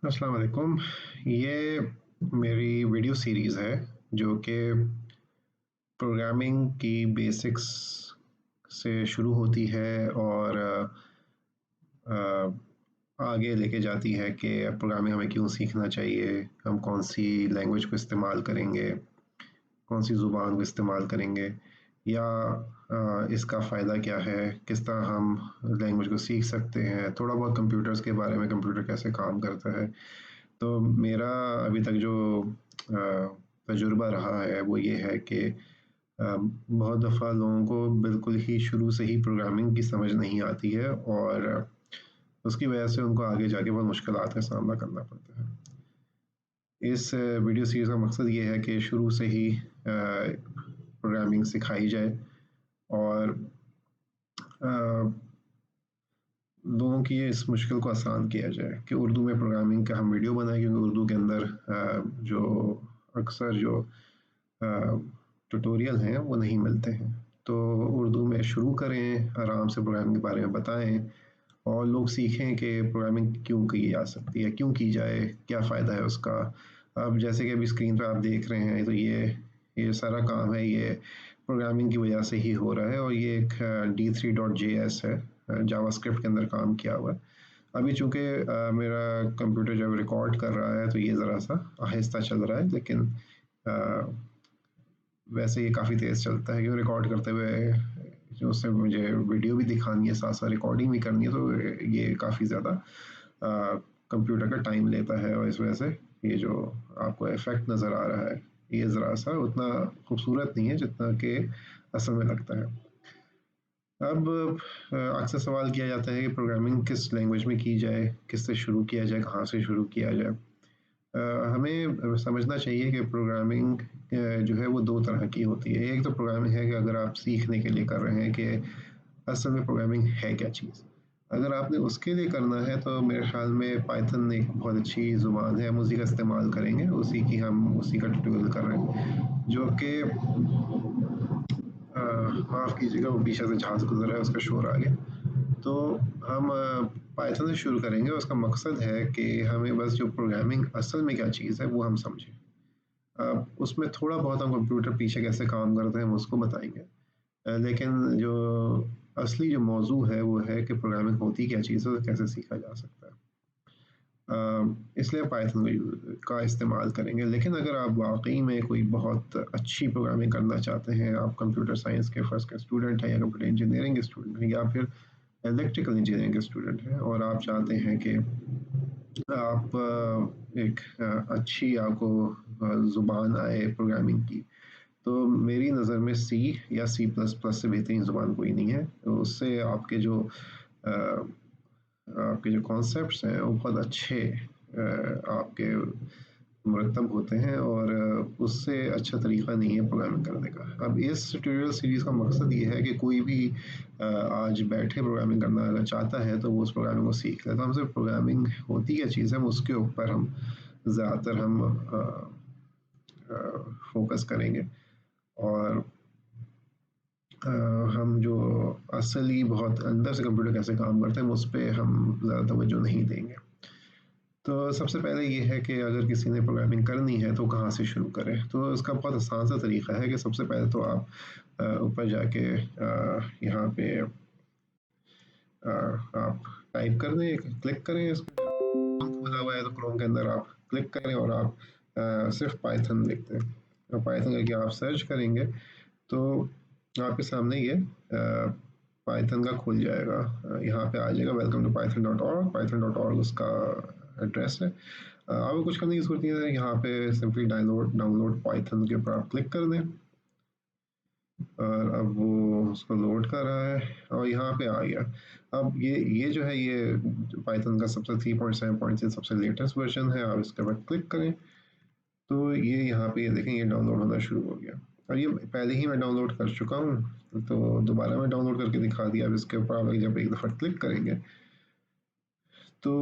अस्सलाम वालेकुम। ये मेरी वीडियो सीरीज़ है जो कि प्रोग्रामिंग की बेसिक्स से शुरू होती है और आगे लेके जाती है कि प्रोग्रामिंग हमें क्यों सीखना चाहिए, हम कौन-सी लैंग्वेज को इस्तेमाल करेंगे, कौन-सी ज़ुबान को इस्तेमाल करेंगे या इसका फ़ायदा क्या है, किस तरह हम लैंग्वेज को सीख सकते हैं, थोड़ा बहुत कंप्यूटर्स के बारे में, कंप्यूटर कैसे काम करता है। तो मेरा अभी तक जो तजुर्बा रहा है वो ये है कि बहुत दफ़ा लोगों को बिल्कुल ही शुरू से ही प्रोग्रामिंग की समझ नहीं आती है और उसकी वजह से उनको आगे जाके बहुत मुश्किलात का सामना करना पड़ता है। इस वीडियो सीरीज़ का मकसद ये है कि शुरू से ही प्रोग्रामिंग सिखाई जाए और अ, लोगों की इस मुश्किल को आसान किया जाए कि उर्दू में प्रोग्रामिंग का हम वीडियो बनाएँ, क्योंकि उर्दू के अंदर जो अक्सर जो ट्यूटोरियल हैं वो नहीं मिलते हैं। तो उर्दू में शुरू करें, आराम से प्रोग्रामिंग के बारे में बताएँ और लोग सीखें कि प्रोग्रामिंग क्यों की जा सकती है, क्यों की जाए, क्या फ़ायदा है उसका। अब जैसे कि अभी स्क्रीन पे आप देख रहे हैं तो ये सारा काम है, ये प्रोग्रामिंग की वजह से ही हो रहा है और ये एक D3.js है, जावास्क्रिप्ट के अंदर काम किया हुआ है। अभी चूँकि मेरा कंप्यूटर जब रिकॉर्ड कर रहा है तो ये ज़रा-सा आहिस्ता चल रहा है, लेकिन अ, वैसे ये काफ़ी तेज़ चलता है, क्योंकि रिकॉर्ड करते हुए जो उससे मुझे वीडियो भी दिखानी है, साथ-साथ रिकॉर्डिंग भी करनी है, तो ये काफ़ी ज़्यादा कंप्यूटर का टाइम लेता है और इस वजह से ये जो आपको इफ़ेक्ट नज़र आ रहा है, ये ज़रा-सा उतना खूबसूरत नहीं है जितना कि असल में लगता है। अब अक्सर सवाल किया जाता है कि प्रोग्रामिंग किस लैंग्वेज में की जाए, किससे शुरू किया जाए, कहाँ से शुरू किया जाए? हमें समझना चाहिए कि प्रोग्रामिंग जो है वो 2 तरह की होती है। एक तो प्रोग्रामिंग है कि अगर आप सीखने के लिए कर रहे हैं कि असल में प्रोग्रामिंग है क्या चीज़? अगर आपने उसके लिए करना है तो मेरे ख़्याल में पाइथन एक बहुत अच्छी ज़ुबान है, हम उसी का इस्तेमाल करेंगे, उसी का ट्यूटोरियल कर रहे हैं, जो कि माफ़ कीजिएगा, वो पीछे से जहाज़ गुज़र रहा है उसका शोर आ गया। तो हम पाइथन से शुरू करेंगे, उसका मकसद है कि हमें बस जो प्रोग्रामिंग असल में क्या चीज़ है वो हम समझें। उसमें थोड़ा बहुत हम कंप्यूटर पीछे कैसे काम करते हैं हम उसको बताएँगे। लेकिन जो असली जो मौज़ू है वो है कि प्रोग्रामिंग होती क्या चीज़ है और कैसे सीखा जा सकता है। इसलिए पाइथन का इस्तेमाल करेंगे, लेकिन अगर आप वाक़ई में कोई बहुत अच्छी प्रोग्रामिंग करना चाहते हैं, आप कंप्यूटर साइंस के फर्स्ट के स्टूडेंट हैं या कंप्यूटर इंजीनियरिंग के स्टूडेंट हैं या फिर इलेक्ट्रिकल इंजीनियरिंग के स्टूडेंट हैं और आप चाहते हैं कि आप एक अच्छी आपको ज़ुबान आए प्रोग्रामिंग की, तो मेरी नज़र में सी या सी प्लस प्लस से बेहतरीन ज़ुबान कोई नहीं है। तो उससे अ, आपके जो कॉन्सेप्ट्स हैं वो बहुत अच्छे आपके मुरतब होते हैं और उससे अच्छा तरीका नहीं है प्रोग्रामिंग करने का। अब इस ट्यूटोरियल सीरीज़ का मकसद ये है कि कोई भी आज बैठे प्रोग्रामिंग करना अगर चाहता है तो वो उस प्रोग्रामिंग को सीख ले। तो हम सिर्फ प्रोग्रामिंग होती क्या चीज़ है उसके ऊपर हम ज़्यादातर फ़ोकस करेंगे और अ, हम जो असली बहुत अंदर से कंप्यूटर कैसे काम करते हैं उस पे हम ज़्यादा तवज्जो नहीं देंगे। तो सबसे पहले ये है कि अगर किसी ने प्रोग्रामिंग करनी है तो कहाँ से शुरू करें? तो इसका बहुत आसान सा तरीका है कि सबसे पहले तो आप ऊपर जाके यहाँ पे आप टाइप कर दें, क्लिक करें, इसको क्रोम खुला हुआ है तो क्रोम के अंदर आप क्लिक करें और आप सिर्फ पाइथन लिख दें। तो पाइथन करके आप सर्च करेंगे तो आपके सामने ये पाइथन का खुल जाएगा। यहाँ पे आ जाएगा वेलकम टू python.org, python.org उसका एड्रेस है। आपको कुछ करने की ज़रूरत नहीं है, यहाँ पे सिंपली डाउनलोड डाउनलोड पाइथन के ऊपर आप क्लिक कर दें और अब वो उसको लोड कर रहा है और यहाँ पे आ गया। अब ये जो है ये पाइथन का सबसे 3.7 सबसे लेटेस्ट वर्ज़न है, आप इसके ऊपर क्लिक करें तो ये यहाँ पे ये देखें ये डाउनलोड होना शुरू हो गया और ये पहले ही मैं डाउनलोड कर चुका हूँ, तो दोबारा मैं डाउनलोड करके दिखा दिया। अब इसके ऊपर आप जब एक दफ़ा क्लिक करेंगे तो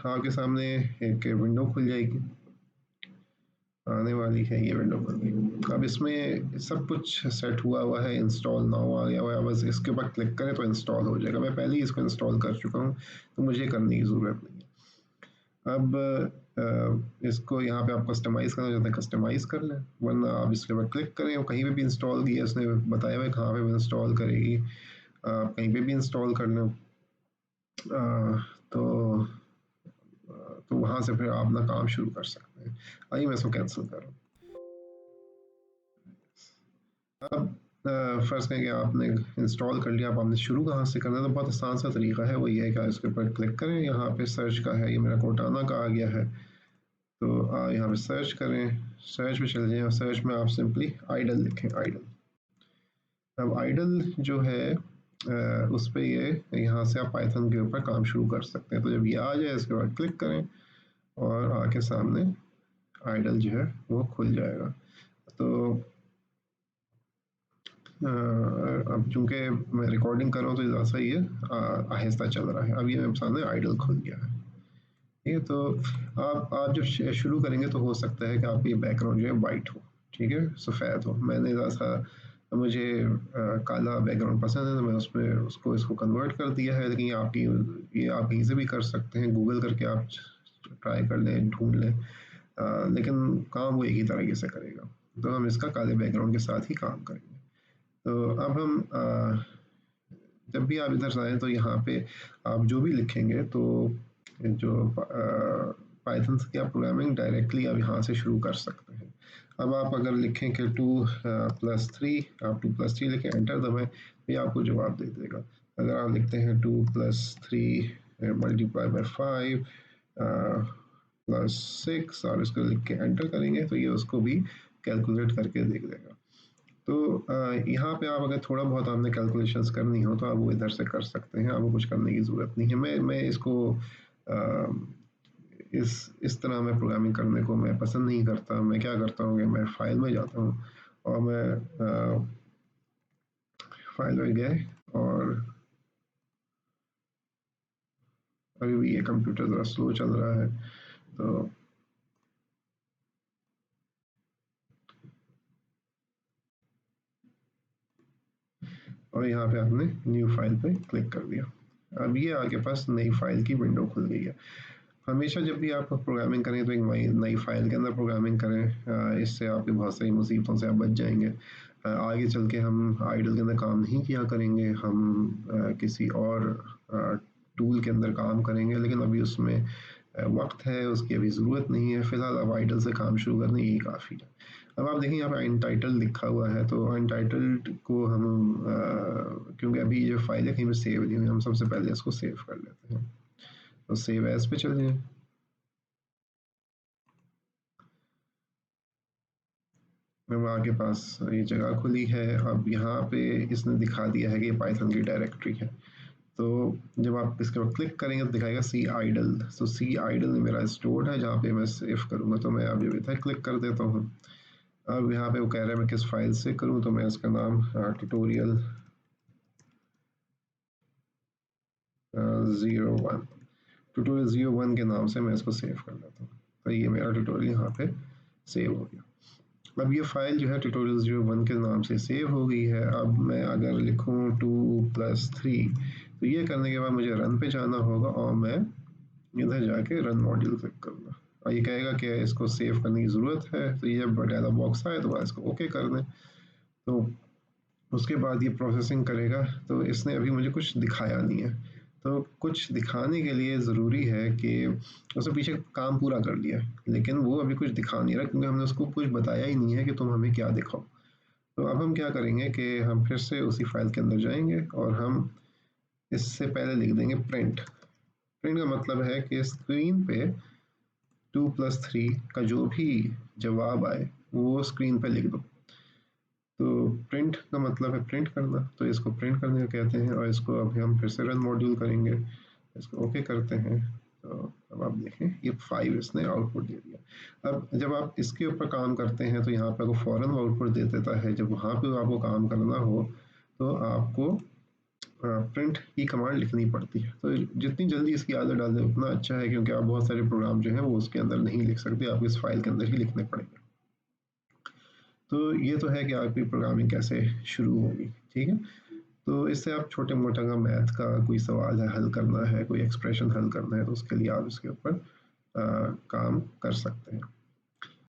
आपके सामने एक विंडो खुल जाएगी, आने वाली है ये विंडो खुल गई। अब इसमें सब कुछ सेट हुआ हुआ है, इंस्टॉल नाउ आ गया हुआ है, बस इसके ऊपर क्लिक करें तो इंस्टॉल हो जाएगा। मैं पहले ही इसको इंस्टॉल कर चुका हूँ तो मुझे करने की ज़रूरत नहीं है। अब इसको यहाँ पे आप कस्टमाइज़ करना चाहते हैं, कस्टमाइज़ कर लें, वरना आप इसके ऊपर क्लिक करें और कहीं पे भी इंस्टॉल किया उसने बताया हुआ है कहाँ पे इंस्टॉल करेगी, आप कहीं पे भी इंस्टॉल कर लें। तो तो वहाँ से फिर आप अपना काम शुरू कर सकते हैं। आइए मैं इसको कैंसिल कर रहा हूँ। अब फ़र्ज़ करें कि आपने इंस्टॉल कर लिया, अब आपने शुरू कहाँ से करना है, तो बहुत आसान सा तरीका है, वो ये है कि आप इसके ऊपर क्लिक करें, यहाँ पे सर्च का है, ये मेरा कोर्टाना का आ गया है, तो यहाँ पे सर्च करें, सर्च पे चले जाएँ और सर्च में आप सिंपली आइडल लिखें, आइडल। अब आइडल जो है उस पे ये यहाँ से आप पाइथन के ऊपर काम शुरू कर सकते हैं। तो जब ये आ जाए इसके बाद क्लिक करें और आके सामने आइडल जो है वो खुल जाएगा। तो अब चूँकि मैं रिकॉर्डिंग कर रहा हूँ तो ज़रा सा ये आहिस्ता चल रहा है। अब ये मेरे सामने आइडल खुल गया है। ठीक है, तो आप जब शुरू करेंगे तो हो सकता है कि आपकी बैकग्राउंड जो है वाइट हो, ठीक है, सफ़ेद हो। मैंने ज़रा सा मुझे काला बैकग्राउंड पसंद है तो मैं उसमें उसको इसको कन्वर्ट कर दिया है, लेकिन ये आप कहीं से भी कर सकते हैं, गूगल करके आप ट्राई कर लें, ढूँढ लें। लेकिन काम वो एक ही तरीके से करेगा। तो हम इसका काले बैकग्राउंड के साथ ही काम करेंगे। तो अब हम जब भी आप इधर से आएँ तो यहाँ पे आप जो भी लिखेंगे तो जो पाइथन की आप प्रोग्रामिंग डायरेक्टली आप यहाँ से शुरू कर सकते हैं। अब आप अगर लिखें कि 2+3, आप 2+3 लिखें, एंटर दबाएँ, तो ये आपको जवाब दे देगा। अगर आप लिखते हैं 2+3 मल्टीप्लाई बाय 5 +6 और इसको लिख के एंटर करेंगे तो ये उसको भी कैलकुलेट करके दे देगा। तो यहाँ पे आप अगर थोड़ा बहुत आपने कैलकुलेशंस करनी हो तो आप वो इधर से कर सकते हैं, आपको कुछ करने की ज़रूरत नहीं है। मैं इसको इस तरह मैं प्रोग्रामिंग करने को मैं पसंद नहीं करता। मैं क्या करता हूँ कि मैं फ़ाइल में जाता हूँ और मैं फ़ाइल में गए और अभी भी ये कंप्यूटर ज़रा स्लो चल रहा है, तो और यहाँ पे आपने न्यू फाइल पे क्लिक कर दिया। अब ये आपके पास नई फाइल की विंडो खुल गई है। हमेशा जब भी आप प्रोग्रामिंग करें तो एक नई फाइल के अंदर प्रोग्रामिंग करें, इससे आपकी बहुत सारी मुसीबतों से आप बच जाएंगे। आगे चल के हम आइडल के अंदर काम नहीं किया करेंगे, हम किसी और टूल के अंदर काम करेंगे, लेकिन अभी उसमें वक्त है, उसकी अभी ज़रूरत नहीं है। फ़िलहाल अब आइडल से काम शुरू करने यही काफ़ी है। अब आप देखें यहाँ पे अनटाइटल्ड लिखा हुआ है, तो अनटाइटल्ड को हम क्योंकि अभी ये फाइल है कहीं पे सेव नहीं हुई, हम सबसे पहले इसको सेव कर लेते हैं। तो सेव एज़ पे चले जाएँ। अब आपके पास ये जगह खुली है। अब यहाँ पे इसने दिखा दिया है कि ये पाइथन की डायरेक्टरी है। तो जब आप इसके ऊपर क्लिक करेंगे तो दिखाएगा सी आइडल। तो सी आइडल मेरा स्टोर्ड है जहाँ पे मैं सेव करूँगा। तो मैं अब जब इधर क्लिक कर देता हूँ, अब यहाँ पे वो कह रहा है मैं किस फाइल से करूँ, तो मैं इसका नाम ट्यूटोरियल 01 ट्यूटोरियल 01 के नाम से मैं इसको सेव कर लेता हूँ। तो ये मेरा ट्यूटोरियल यहाँ पे सेव हो गया। अब ये फाइल जो है ट्यूटोरियल 01 के नाम से सेव हो गई है। अब मैं अगर लिखूँ 2+3, तो ये करने के बाद मुझे रन पे जाना होगा और मैं इधर जाके रन मॉड्यूल क्लिक करूँगा और ये कहेगा कि इसको सेव करने की ज़रूरत है। तो ये जब डायलॉग बॉक्स आए तो बस इसको ओके कर दें। तो उसके बाद ये प्रोसेसिंग करेगा। तो इसने अभी मुझे कुछ दिखाया नहीं है, तो कुछ दिखाने के लिए ज़रूरी है कि उसने पीछे काम पूरा कर लिया है, लेकिन वो अभी कुछ दिखा नहीं रहा क्योंकि हमने उसको कुछ बताया ही नहीं है कि तुम हमें क्या दिखाओ। तो अब हम क्या करेंगे कि हम फिर से उसी फाइल के अंदर जाएंगे और हम इससे पहले लिख देंगे प्रिंट। प्रिंट का मतलब है कि स्क्रीन पे 2+3 का जो भी जवाब आए वो स्क्रीन पे लिख दो। तो प्रिंट का मतलब है प्रिंट करना, तो इसको प्रिंट करने का कहते हैं और इसको अभी हम फिर से रन मॉड्यूल करेंगे, इसको ओके करते हैं। तो अब आप देखें ये 5 इसने आउटपुट दे दिया। अब जब आप इसके ऊपर काम करते हैं तो यहाँ पे आपको फ़ौरन आउटपुट दे देता है। जब वहाँ पे आपको काम करना हो तो आपको प्रिंट की कमांड लिखनी पड़ती है। तो जितनी जल्दी इसकी आदत डाल दें उतना अच्छा है, क्योंकि आप बहुत सारे प्रोग्राम जो हैं वो उसके अंदर नहीं लिख सकते, आपको इस फाइल के अंदर ही लिखने पड़ेंगे। तो ये तो है कि आपकी प्रोग्रामिंग कैसे शुरू होगी, ठीक है। तो इससे आप छोटे मोटा का मैथ का कोई सवाल है हल करना है, कोई एक्सप्रेशन हल करना है, तो उसके लिए आप इसके ऊपर काम कर सकते हैं।